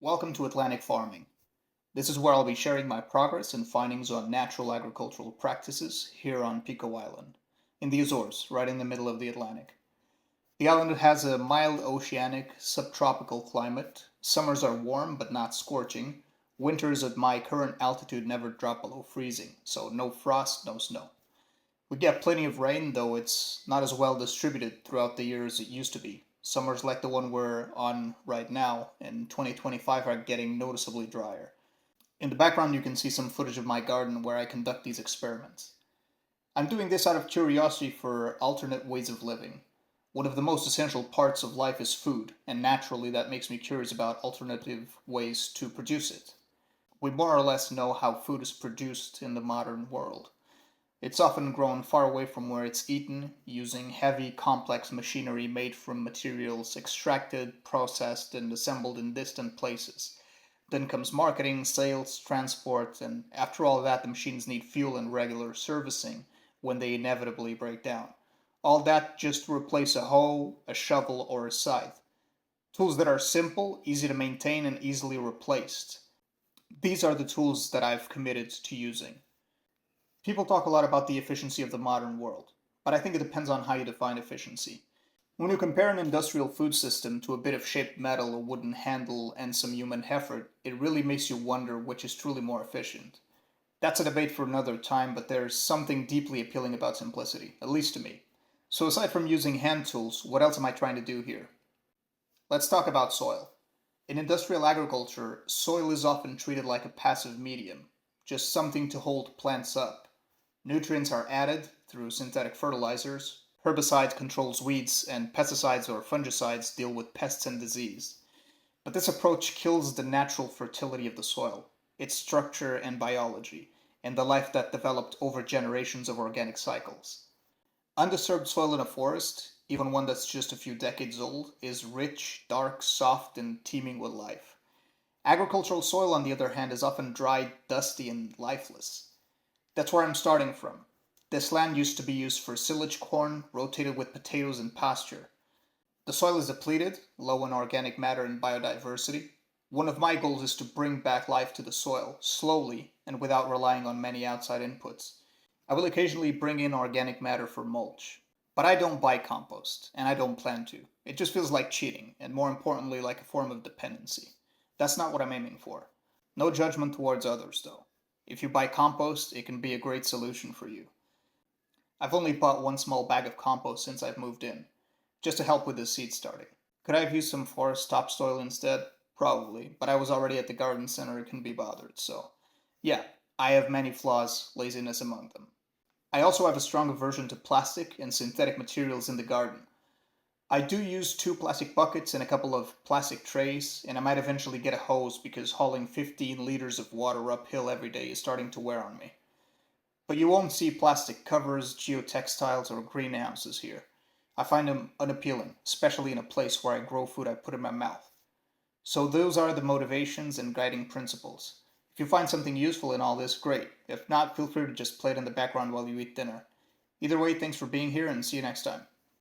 Welcome to Atlantic Farming. This is where I'll be sharing my progress and findings on natural agricultural practices here on Pico Island, in the Azores, right in the middle of the Atlantic. The island has a mild oceanic subtropical climate. Summers are warm but not scorching. Winters at my current altitude never drop below freezing, so no frost, no snow. We get plenty of rain, though it's not as well distributed throughout the year as it used to be. Summers like the one we're on right now in 2025 are getting noticeably drier. In the background, you can see some footage of my garden where I conduct these experiments. I'm doing this out of curiosity for alternate ways of living. One of the most essential parts of life is food, and naturally that makes me curious about alternative ways to produce it. We more or less know how food is produced in the modern world. It's often grown far away from where it's eaten, using heavy, complex machinery made from materials extracted, processed, and assembled in distant places. Then comes marketing, sales, transport, and after all that, the machines need fuel and regular servicing when they inevitably break down. All that just to replace a hoe, a shovel, or a scythe. Tools that are simple, easy to maintain, and easily replaced. These are the tools that I've committed to using. People talk a lot about the efficiency of the modern world, but I think it depends on how you define efficiency. When you compare an industrial food system to a bit of shaped metal, a wooden handle, and some human effort, it really makes you wonder which is truly more efficient. That's a debate for another time, but there's something deeply appealing about simplicity, at least to me. So, aside from using hand tools, what else am I trying to do here? Let's talk about soil. In industrial agriculture, soil is often treated like a passive medium, just something to hold plants up. Nutrients are added through synthetic fertilizers, herbicide controls weeds, and pesticides or fungicides deal with pests and disease. But this approach kills the natural fertility of the soil, its structure and biology, and the life that developed over generations of organic cycles. Undisturbed soil in a forest, even one that's just a few decades old, is rich, dark, soft, and teeming with life. Agricultural soil, on the other hand, is often dry, dusty, and lifeless. That's where I'm starting from. This land used to be used for silage corn, rotated with potatoes and pasture. The soil is depleted, low in organic matter and biodiversity. One of my goals is to bring back life to the soil, slowly and without relying on many outside inputs. I will occasionally bring in organic matter for mulch. But I don't buy compost, and I don't plan to. It just feels like cheating, and more importantly, like a form of dependency. That's not what I'm aiming for. No judgment towards others, though. If you buy compost, it can be a great solution for you. I've only bought one small bag of compost since I've moved in, just to help with the seed starting. Could I have used some forest topsoil instead? Probably, but I was already at the garden center and couldn't be bothered, so. Yeah, I have many flaws, laziness among them. I also have a strong aversion to plastic and synthetic materials in the garden. I do use two plastic buckets and a couple of plastic trays, and I might eventually get a hose because hauling 15 liters of water uphill every day is starting to wear on me. But you won't see plastic covers, geotextiles, or greenhouses here. I find them unappealing, especially in a place where I grow food I put in my mouth. So those are the motivations and guiding principles. If you find something useful in all this, great. If not, feel free to just play it in the background while you eat dinner. Either way, thanks for being here and see you next time.